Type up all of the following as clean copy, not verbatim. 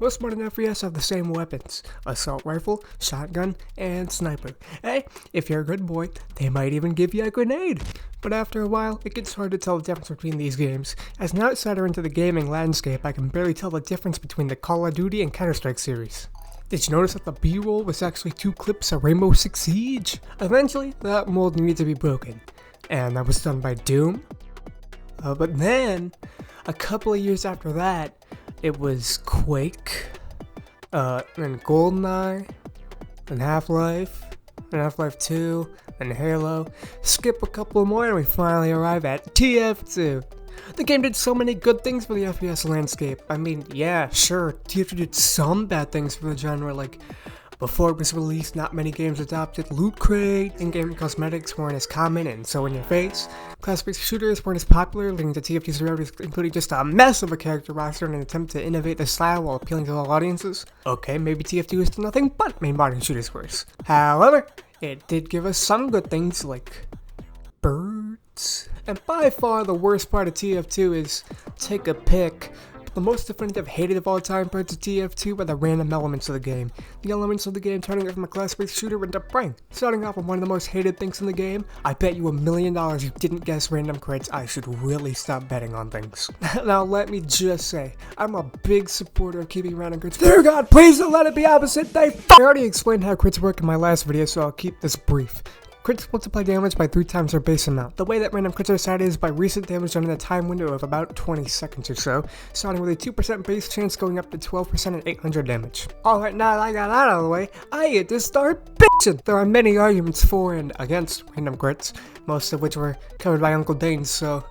Most modern FPS have the same weapons: assault rifle, shotgun, and sniper. Hey, if you're a good boy, they might even give you a grenade. But after a while, it gets hard to tell the difference between these games. As an outsider into the gaming landscape, I can barely tell the difference between the Call of Duty and Counter-Strike series. Did you notice that the B-roll was actually 2 clips of Rainbow Six Siege? Eventually, that mold needed to be broken, and that was done by Doom. But then, a couple of years after that, it was Quake, then GoldenEye, then Half-Life, then Half-Life 2, then Halo. Skip a couple more and we finally arrive at TF2. The game did so many good things for the FPS landscape. I mean, yeah, sure, TF2 did some bad things for the genre, like before it was released, not many games adopted loot crate, in-game cosmetics weren't as common and so in your face. Class-based shooters weren't as popular, leading to TF2's route including just a mess of a character roster in an attempt to innovate the style while appealing to all audiences. Okay, maybe TF2 is still nothing but made modern shooters worse. However, it did give us some good things like birds. And by far the worst part of TF2 is, take a pick, the most definitive hated of all time parts of TF2 are the random elements of the game. The elements of the game turning it from a class-based shooter into prank. Starting off with one of the most hated things in the game, I bet you $1 million you didn't guess random crits. I should really stop betting on things. Now let me just say, I'm a big supporter of keeping random crits. Dear God, please don't let it be opposite. I already explained how crits work in my last video, so I'll keep this brief. Crits multiply damage by 3 times their base amount. The way that random crits are decided is by recent damage done in a time window of about 20 seconds or so, starting with a 2% base chance going up to 12% at 800 damage. Alright, now that I got that out of the way, I get to start bitching! There are many arguments for and against random crits, most of which were covered by Uncle Dane, so...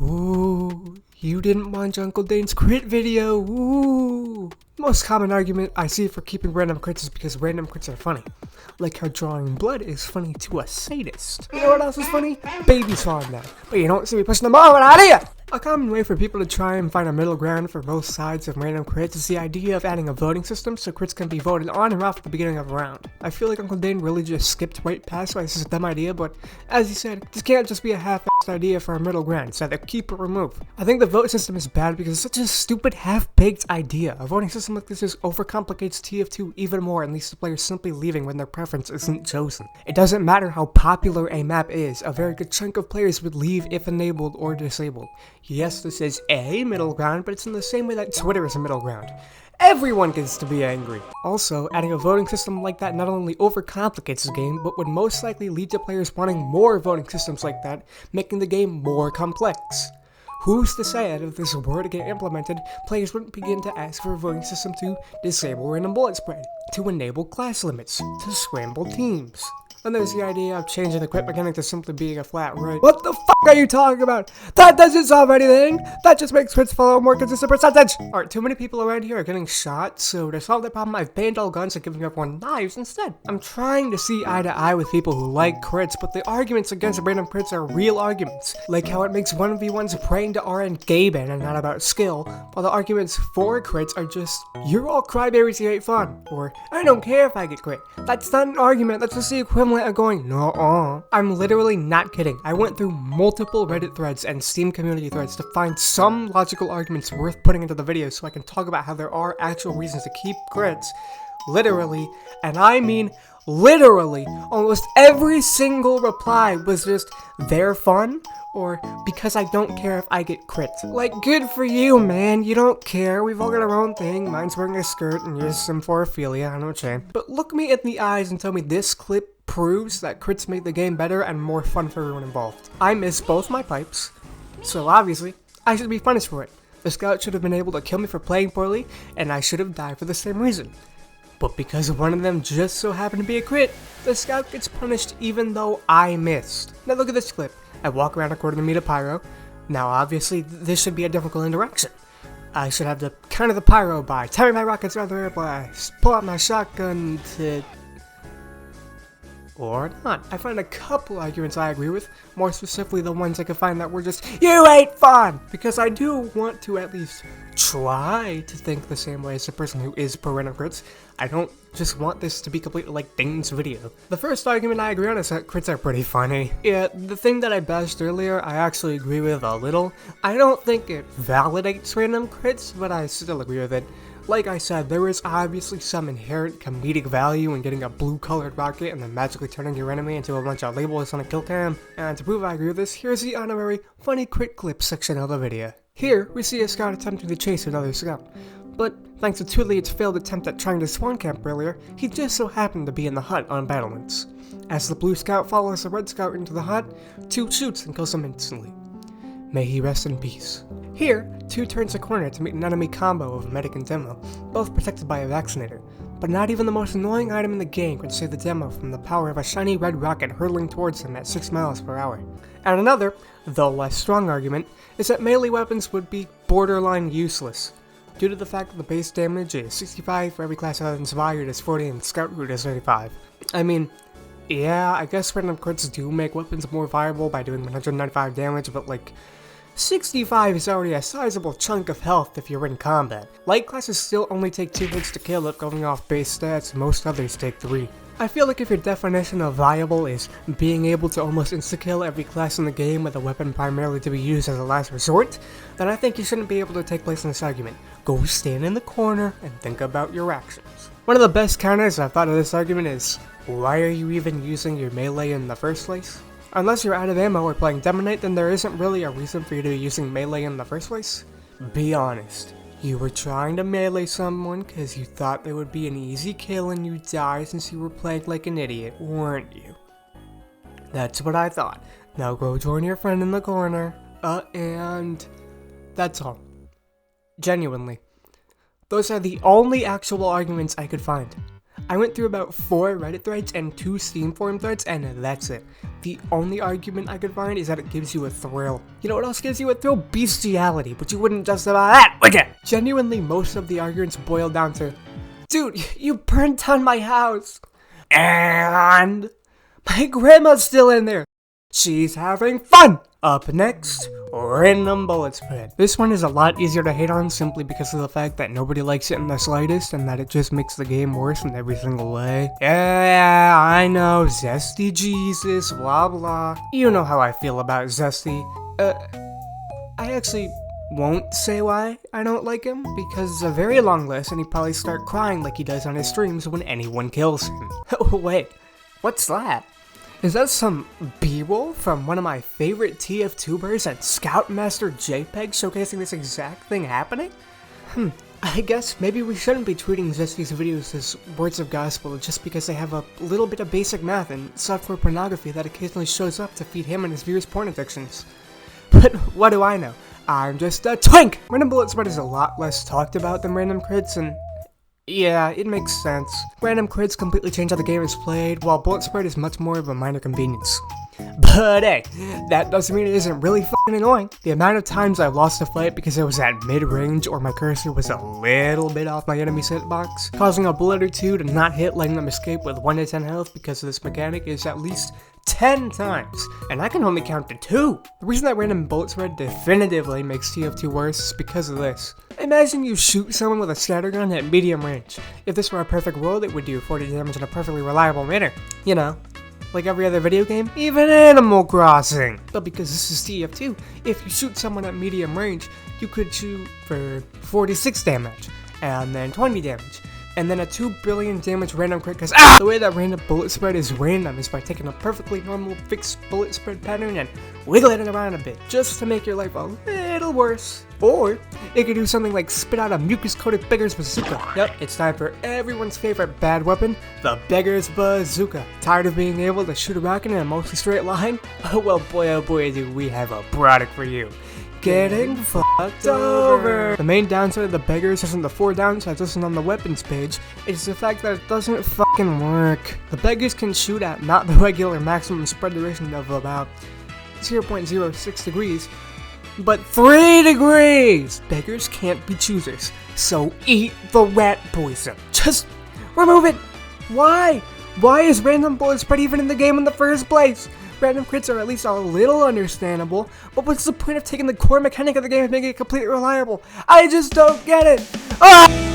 Ooh, you didn't watch Uncle Dane's crit video, ooh! The most common argument I see for keeping random crits is because random crits are funny. Like how drawing blood is funny to a sadist. You know what else is funny? Babies falling down. But you don't see me pushing them over out of here! A common way for people to try and find a middle ground for both sides of random crits is the idea of adding a voting system so crits can be voted on or off at the beginning of a round. I feel like Uncle Dane really just skipped right past why this is a dumb idea, but as he said, this can't just be a half-assed idea for a middle ground, it's either keep or remove. I think the vote system is bad because it's such a stupid half-baked idea. A voting system like this just overcomplicates TF2 even more and leads to players simply leaving when their preference isn't chosen. It doesn't matter how popular a map is, a very good chunk of players would leave if enabled or disabled. Yes, this is a middle ground, but it's in the same way that Twitter is a middle ground. Everyone gets to be angry. Also, adding a voting system like that not only overcomplicates the game, but would most likely lead to players wanting more voting systems like that, making the game more complex. Who's to say that if this were to get implemented, players wouldn't begin to ask for a voting system to disable random bullet spread, to enable class limits, to scramble teams? Then there's the idea of changing the crit mechanic to simply being a flat right. What the fuck are you talking about? That doesn't solve anything! That just makes crits follow a more consistent percentage! Alright, too many people around here are getting shot, so to solve that problem I've banned all guns and giving everyone knives instead. I'm trying to see eye to eye with people who like crits, but the arguments against random crits are real arguments. Like how it makes 1v1s praying to RN gay ban and not about skill, while the arguments for crits are just, you're all crybabies who hate fun, or I don't care if I get crit. That's not an argument, that's just the equivalent of going, no. I'm literally not kidding. I went through multiple Reddit threads and Steam community threads to find some logical arguments worth putting into the video so I can talk about how there are actual reasons to keep crits. Literally, and I mean literally, almost every single reply was just, they're fun, or because I don't care if I get crit. Like, good for you, man, you don't care, we've all got our own thing, mine's wearing a skirt and yours some forophilia, I know what you're saying. But look me in the eyes and tell me this clip proves that crits make the game better and more fun for everyone involved. I missed both my pipes, so obviously, I should be punished for it. The scout should have been able to kill me for playing poorly, and I should have died for the same reason. But because one of them just so happened to be a crit, the scout gets punished even though I missed. Now look at this clip. I walk around according to me to pyro. Now obviously, this should be a difficult interaction. I should have to counter the pyro by tearing my rockets out of the air by pull out my shotgun to... or not. I find a couple arguments I agree with, more specifically the ones I could find that were just, you ain't fun! Because I do want to at least try to think the same way as the person who is pro random crits. I don't just want this to be completely like Dane's video. The first argument I agree on is that crits are pretty funny. Yeah, the thing that I bashed earlier, I actually agree with a little. I don't think it validates random crits, but I still agree with it. Like I said, there is obviously some inherent comedic value in getting a blue-colored rocket and then magically turning your enemy into a bunch of labels on a kill cam. And to prove I agree with this, here's the honorary funny crit clip section of the video. Here, we see a scout attempting to chase another scout. But thanks to Tooley's failed attempt at trying to spawn camp earlier, he just so happened to be in the hut on battlements. As the blue scout follows the red scout into the hut, 2 shoots and kills him instantly. May he rest in peace. Here, 2 turns a corner to meet an enemy combo of medic and demo, both protected by a vaccinator. But not even the most annoying item in the game could save the demo from the power of a shiny red rocket hurtling towards him at 6 miles per hour. And another, though less strong argument, is that melee weapons would be borderline useless, due to the fact that the base damage is 65 for every class other than Survivor is 40 and Scout Root is 35. I mean, yeah, I guess random crits do make weapons more viable by doing 195 damage, but like, 65 is already a sizable chunk of health if you're in combat. Light classes still only take 2 hits to kill if going off base stats, most others take 3. I feel like if your definition of viable is being able to almost insta-kill every class in the game with a weapon primarily to be used as a last resort, then I think you shouldn't be able to take place in this argument. Go stand in the corner and think about your actions. One of the best counters I've thought of this argument is, why are you even using your melee in the first place? Unless you're out of ammo or playing Dominate, then there isn't really a reason for you to be using melee in the first place. Be honest. You were trying to melee someone because you thought there would be an easy kill and you die since you were playing like an idiot, weren't you? That's what I thought. Now go join your friend in the corner. And that's all. Genuinely. Those are the only actual arguments I could find. I went through about 4 Reddit threads and 2 Steam forum threads, and that's it. The only argument I could find is that it gives you a thrill. You know what else gives you a thrill? Bestiality, but you wouldn't justify that, would ya? Genuinely, most of the arguments boil down to, dude, you burnt down my house. And my grandma's still in there. She's having fun. Up next, Random Bullet Spread. This one is a lot easier to hate on simply because of the fact that nobody likes it in the slightest and that it just makes the game worse in every single way. Yeah, I know, Zesty Jesus, blah blah. You know how I feel about Zesty. I actually won't say why I don't like him, because it's a very long list and he'd probably start crying like he does on his streams when anyone kills him. Wait, what's that? Is that some B-roll from one of my favorite TF2bers and Scoutmaster JPEG showcasing this exact thing happening? I guess maybe we shouldn't be treating Zesty's videos as words of gospel just because they have a little bit of basic math and software pornography that occasionally shows up to feed him and his viewers' porn addictions. But what do I know? I'm just a twink! Random Bullet Spread is a lot less talked about than random crits, and yeah, it makes sense. Random crits completely change how the game is played, while Bullet Spread is much more of a minor convenience. But hey, that doesn't mean it isn't really f***ing annoying. The amount of times I've lost a fight because it was at mid-range or my cursor was a little bit off my enemy's hitbox, causing a bullet or 2 to not hit, letting them escape with 1 to 10 health because of this mechanic is at least 10 times, and I can only count to 2. The reason that Random Bullet Spread definitively makes TF2 worse is because of this. Imagine you shoot someone with a scattergun at medium range. If this were a perfect world, it would do 40 damage in a perfectly reliable manner. You know, like every other video game, even Animal Crossing. But because this is TF2, if you shoot someone at medium range, you could shoot for 46 damage, and then 20 damage, and then a 2 billion damage random crit, because the way that Random Bullet Spread is random is by taking a perfectly normal fixed bullet spread pattern and wiggling it around a bit, just to make your life a little worse. Or, it could do something like spit out a mucus-coated Beggar's Bazooka. Yep, it's time for everyone's favorite bad weapon, the Beggar's Bazooka. Tired of being able to shoot a rocket in a mostly straight line? Well, oh boy, do we have a product for you. Getting fucked over. The main downside of the Beggars isn't the 4 downsides listed on the weapons page, it's the fact that it doesn't fucking work. The Beggars can shoot at not the regular maximum spread duration of about 0.06 degrees, but 3 degrees! Beggars can't be choosers, so eat the rat poison. Just remove it! Why? Why is Random Bullet Spread even in the game in the first place? random crits are at least a little understandable, but what's the point of taking the core mechanic of the game and making it completely reliable? I just don't get it! Ah!